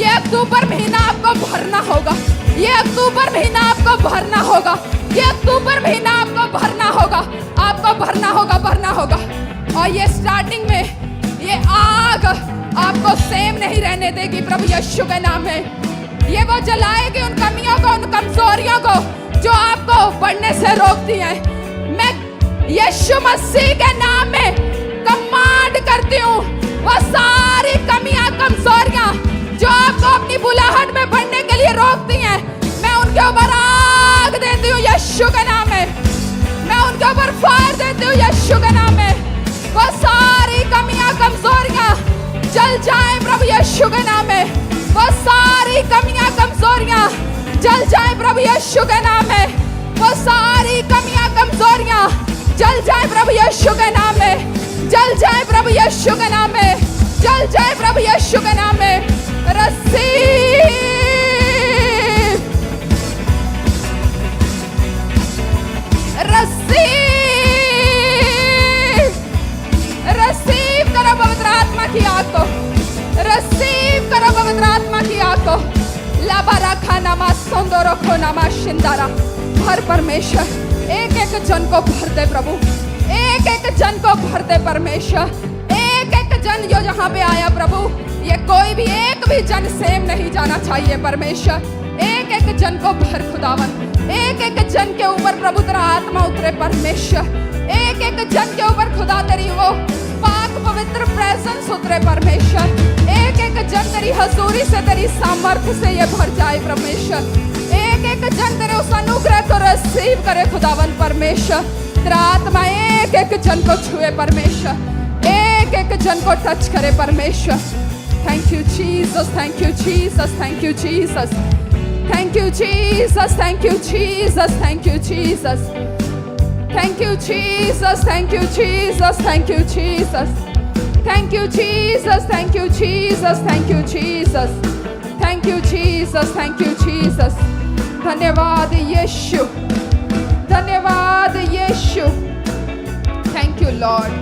ये अक्टूबर महीना आपको भरना होगा, ये अक्टूबर महीना आपको भरना होगा, ये अक्टूबर महीना आपको भरना होगा, आपको भरना होगा, भरना होगा। और ये स्टार्टिंग में ये आग आपको सेम नहीं रहने देगी प्रभु यीशु के नाम में। ये वो जलाएगी उन कमियों को, उन कमजोरियों को जो आपको बढ़ने से रोकती हैं। मैं यीशु मसीह के नाम में कमांड करती हूँ, वो सारी कमियां, कमजोरियां जो आपको अपनी बुलाहट में बढ़ने के लिए रोकती हैं, मैं उनके ऊपर आग देती हूँ यीशु के नाम में। मैं उनके ऊपर फायर देती हूँ यीशु के नाम में। वो सारी कमियां, कमजोरियां जल जाए प्रभु यीशु के नाम में। वो सारी कमियां, कमजोरियां जल जाए प्रभु यीशु के नाम में। वो सारी कमियां, कमजोरियां जल जाए प्रभु यीशु के नाम में। जल जाए प्रभु यीशु के नाम में। जल जाए प्रभु यीशु के नाम में। रिसीव करो पवित्र आत्मा की आग को, रिसीव करो पवित्र आत्मा की आग को। लाबारा खाना मा सुंदरो खोना मा शिंदारा। हर परमेश्वर एक एक जन को भर दे प्रभु, एक एक जन को भर दे परमेश्वर। एक एक जन जो जहाँ पे आया प्रभु, ये कोई भी एक भी जन सेम नहीं जाना चाहिए परमेश्वर। एक एक जन को भर खुदावन, एक एक जन के ऊपर प्रभु तेरा आत्मा उतरे परमेश्वर। एक एक जन के ऊपर खुदा तेरी वो पाक पवित्र प्रेजेंस उतरे परमेश्वर। एक एक जन तेरी हजूरी से, तेरी सामर्थ्य से ये भर जाए परमेश्वर। एक एक जन तेरे उस अनुग्रह को रिसीव करे खुदावन परमेश्वर। तेरा आत्मा एक एक जन को छुए परमेश्वर, एक एक जन को टच करे परमेश्वर। Thank you Jesus, thank you Jesus, thank you Jesus, thank you Jesus, thank you Jesus, thank you Jesus, thank you Jesus, thank you Jesus, thank you Jesus, thank you Jesus, thank you Jesus, thank you Jesus, thank you Jesus, thank you Jesus. धन्यवाद यीशु, धन्यवाद यीशु, thank you Lord,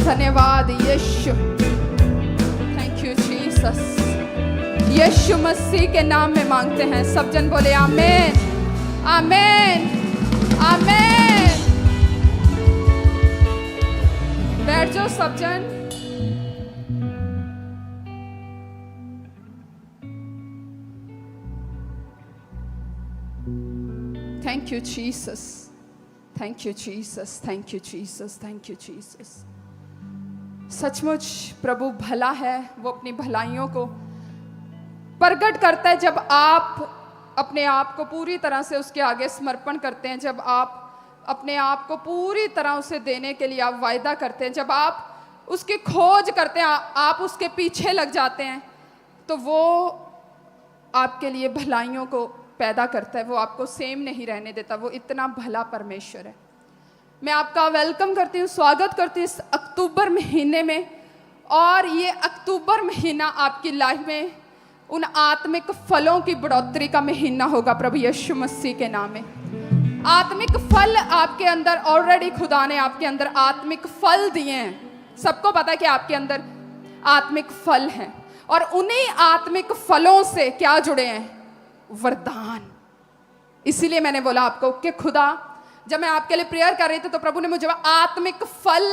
धन्यवाद यीशु, thank you Jesus. यीशु मसीह के नाम में मांगते हैं, सब जन बोले आमेन, आमेन, आमेन। बैठ जाओ सब जन। Thank you Jesus, thank you Jesus, thank you Jesus, thank you Jesus. सचमुच प्रभु भला है, वो अपनी भलाइयों को प्रकट करता है जब आप अपने आप को पूरी तरह से उसके आगे समर्पण करते हैं, जब आप अपने आप को पूरी तरह उसे देने के लिए आप वायदा करते हैं, जब आप उसकी खोज करते हैं, आप उसके पीछे लग जाते हैं, तो वो आपके लिए भलाइयों को पैदा करता है। वो आपको सेम नहीं रहने देता, वो इतना भला परमेश्वर है। मैं आपका वेलकम करती हूँ, स्वागत करती हूँ इस अक्टूबर महीने में। और ये अक्टूबर महीना आपकी लाइफ में उन आत्मिक फलों की बढ़ोतरी का महीना होगा प्रभु यीशु मसीह के नाम में। आत्मिक फल आपके अंदर ऑलरेडी खुदा ने आपके अंदर आत्मिक फल दिए हैं। सबको पता है कि आपके अंदर आत्मिक फल हैं, और उन्हीं आत्मिक फलों से क्या जुड़े हैं? वरदान। इसीलिए मैंने बोला आपको कि खुदा, जब मैं आपके लिए प्रेयर कर रही थी तो प्रभु ने मुझे आत्मिक फल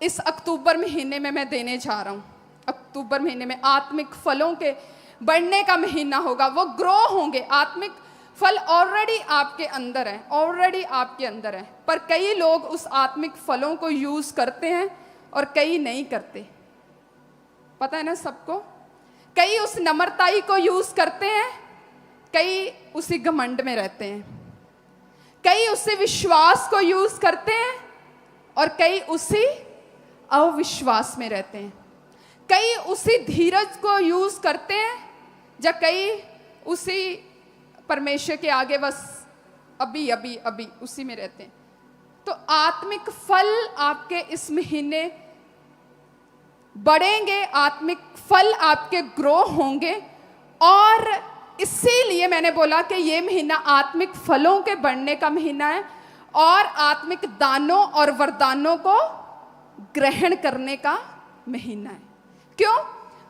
इस अक्टूबर महीने में मैं देने जा रहा हूँ। अक्टूबर महीने में आत्मिक फलों के बढ़ने का महीना होगा, वो ग्रो होंगे। आत्मिक फल ऑलरेडी आपके अंदर है, ऑलरेडी आपके अंदर है, पर कई लोग उस आत्मिक फलों को यूज करते हैं और कई नहीं करते। पता है ना सबको? कई उस नम्रताई को यूज करते हैं, कई उसी घमंड में रहते हैं, कई उसी विश्वास को यूज करते हैं और कई उसी अविश्वास में रहते हैं। कई उसी धीरज को यूज करते हैं, जब कई उसी परमेश्वर के आगे बस अभी अभी अभी उसी में रहते हैं। तो आत्मिक फल आपके इस महीने बढ़ेंगे, आत्मिक फल आपके ग्रो होंगे। और इसीलिए मैंने बोला कि ये महीना आत्मिक फलों के बढ़ने का महीना है और आत्मिक दानों और वरदानों को ग्रहण करने का महीना है। क्यों?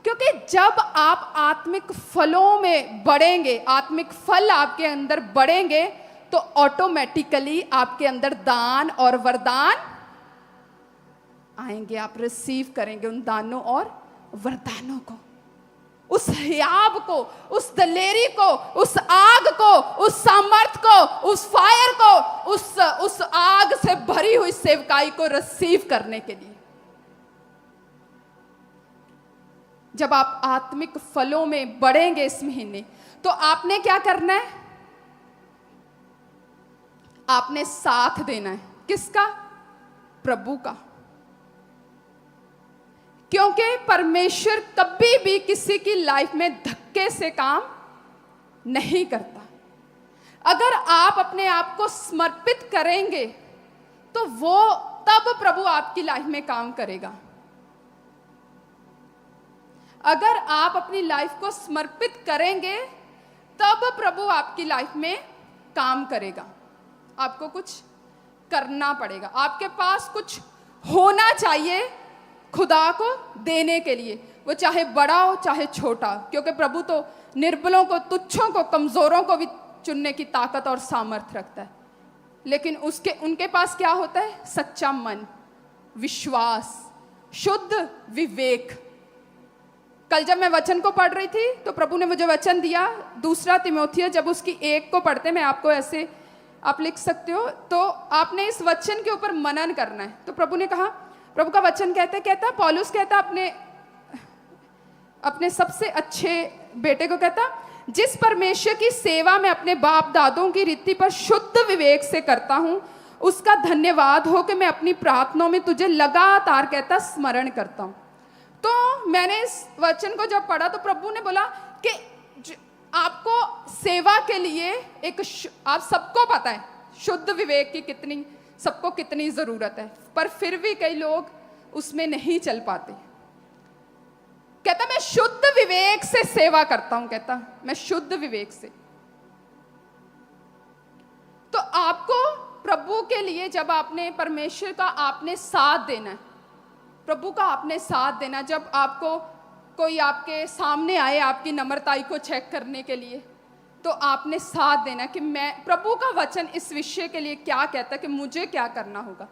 क्योंकि जब आप आत्मिक फलों में बढ़ेंगे, आत्मिक फल आपके अंदर बढ़ेंगे, तो ऑटोमेटिकली आपके अंदर दान और वरदान आएंगे। आप रिसीव करेंगे उन दानों और वरदानों को, उस हियाब को, उस दलेरी को, उस आग को, उस सामर्थ को, उस फायर को, उस आग से भरी हुई सेवकाई को रिसीव करने के लिए। जब आप आत्मिक फलों में बढ़ेंगे इस महीने, तो आपने क्या करना है? आपने साथ देना है। किसका? प्रभु का। क्योंकि परमेश्वर कभी भी किसी की लाइफ में धक्के से काम नहीं करता। अगर आप अपने आप को समर्पित करेंगे तो वो तब प्रभु आपकी लाइफ में काम करेगा। अगर आप अपनी लाइफ को समर्पित करेंगे तब प्रभु आपकी लाइफ में काम करेगा। आपको कुछ करना पड़ेगा, आपके पास कुछ होना चाहिए खुदा को देने के लिए, वो चाहे बड़ा हो चाहे छोटा, क्योंकि प्रभु तो निर्बलों को, तुच्छों को, कमजोरों को भी चुनने की ताकत और सामर्थ्य रखता है। लेकिन उनके पास क्या होता है? सच्चा मन, विश्वास, शुद्ध विवेक। कल जब मैं वचन को पढ़ रही थी तो प्रभु ने मुझे वचन दिया, 2 तिमोथियस, जब उसकी 1 को पढ़ते, मैं आपको ऐसे आप लिख सकते हो, तो आपने इस वचन के ऊपर मनन करना है। तो प्रभु ने कहा, प्रभु का वचन कहता पौलुस कहता अपने सबसे अच्छे बेटे को कहता, जिस परमेश्वर की सेवा में अपने बाप दादों की रीति पर शुद्ध विवेक से करता हूं, उसका धन्यवाद हो कि मैं अपनी प्रार्थनाओं में तुझे लगातार कहता स्मरण करता हूं। तो मैंने इस वचन को जब पढ़ा तो प्रभु ने बोला कि आपको सेवा के लिए आप सबको पता है शुद्ध विवेक की सबको कितनी जरूरत है, पर फिर भी कई लोग उसमें नहीं चल पाते। कहता मैं शुद्ध विवेक से सेवा करता हूं, कहता मैं शुद्ध विवेक से। तो आपको प्रभु के लिए जब आपने परमेश्वर का आपने साथ देना है, प्रभु का आपने साथ देना, जब आपको कोई आपके सामने आए आपकी नम्रताई को चेक करने के लिए, तो आपने साथ देना कि मैं प्रभु का वचन इस विषय के लिए क्या कहता है कि मुझे क्या करना होगा।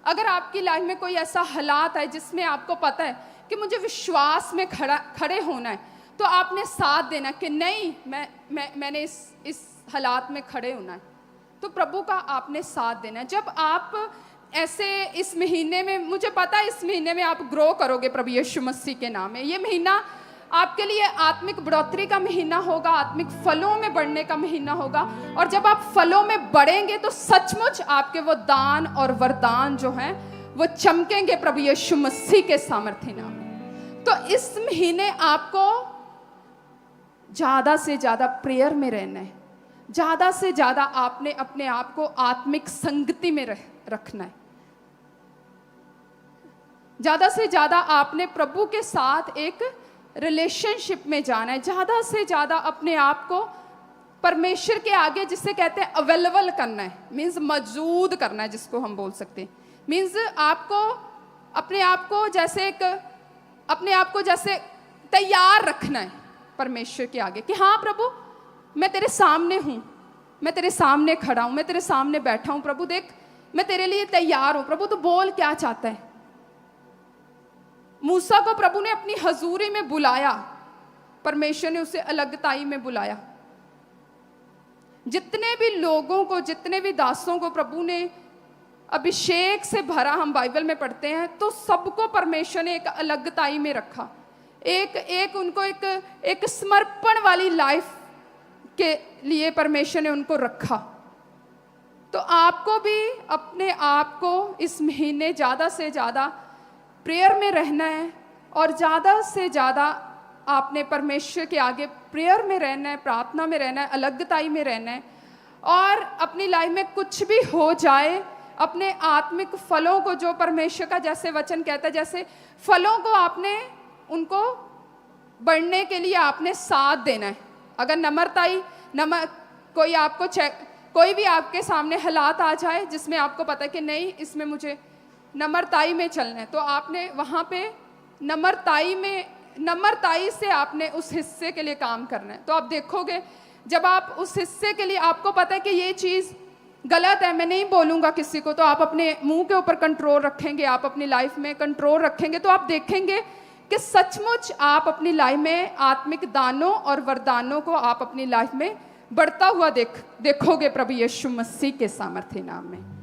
अगर आपकी लाइफ में कोई ऐसा हालात है जिसमें आपको पता है कि मुझे विश्वास में खड़े होना है, तो आपने साथ देना कि नहीं मैंने इस हालात में खड़े होना है, तो प्रभु का आपने साथ देना। जब आप ऐसे इस महीने में, मुझे पता है इस महीने में आप ग्रो करोगे प्रभु यीशु मसीह के नाम में। ये महीना आपके लिए आत्मिक बढ़ोतरी का महीना होगा, आत्मिक फलों में बढ़ने का महीना होगा। और जब आप फलों में बढ़ेंगे तो सचमुच आपके वो दान और वरदान जो हैं वो चमकेंगे प्रभु यीशु मसीह के सामर्थ्य नाम में। तो इस महीने आपको ज्यादा से ज्यादा प्रेयर में रहना है, ज्यादा से ज्यादा आपने अपने आप को आत्मिक संगति में रखना है, ज्यादा से ज्यादा आपने प्रभु के साथ एक रिलेशनशिप में जाना है, ज्यादा से ज्यादा अपने आप को परमेश्वर के आगे, जिसे कहते हैं अवेलेबल करना है, मीन्स मौजूद करना है, जिसको हम बोल सकते हैं। मीन्स आपको अपने आप को जैसे तैयार रखना है परमेश्वर के आगे कि हाँ प्रभु मैं तेरे सामने हूँ, मैं तेरे सामने खड़ा हूँ, मैं तेरे सामने बैठा हूँ, प्रभु देख मैं तेरे लिए तैयार हूँ, प्रभु तू बोल क्या चाहता है। मूसा को प्रभु ने अपनी हजूरी में बुलाया, परमेश्वर ने उसे अलगताई में बुलाया। जितने भी लोगों को, जितने भी दासों को प्रभु ने अभिषेक से भरा, हम बाइबल में पढ़ते हैं, तो सबको परमेश्वर ने एक अलगताई में रखा, उनको एक समर्पण वाली लाइफ के लिए परमेश्वर ने उनको रखा। तो आपको भी अपने आप को इस महीने ज़्यादा से ज़्यादा प्रेयर में रहना है, और ज़्यादा से ज़्यादा आपने परमेश्वर के आगे प्रेयर में रहना है, प्रार्थना में रहना है, अलगताई में रहना है। और अपनी लाइफ में कुछ भी हो जाए, अपने आत्मिक फलों को, जो परमेश्वर का जैसे वचन कहता है, जैसे फलों को आपने उनको बढ़ने के लिए आपने साथ देना है। अगर कोई भी आपके सामने हालात आ जाए जिसमें आपको पता है कि नहीं इसमें मुझे नम्रताई में चलना है, तो आपने वहाँ पे नम्रताई में नम्रताई से आपने उस हिस्से के लिए काम करना है। तो आप देखोगे जब आप उस हिस्से के लिए, आपको पता है कि ये चीज़ गलत है, मैं नहीं बोलूँगा किसी को, तो आप अपने मुंह के ऊपर कंट्रोल रखेंगे, आप अपनी लाइफ में कंट्रोल रखेंगे, तो आप देखेंगे कि सचमुच आप अपनी लाइफ में आत्मिक दानों और वरदानों को आप अपनी लाइफ में बढ़ता हुआ देखोगे प्रभु यीशु मसीह के सामर्थ्य नाम में।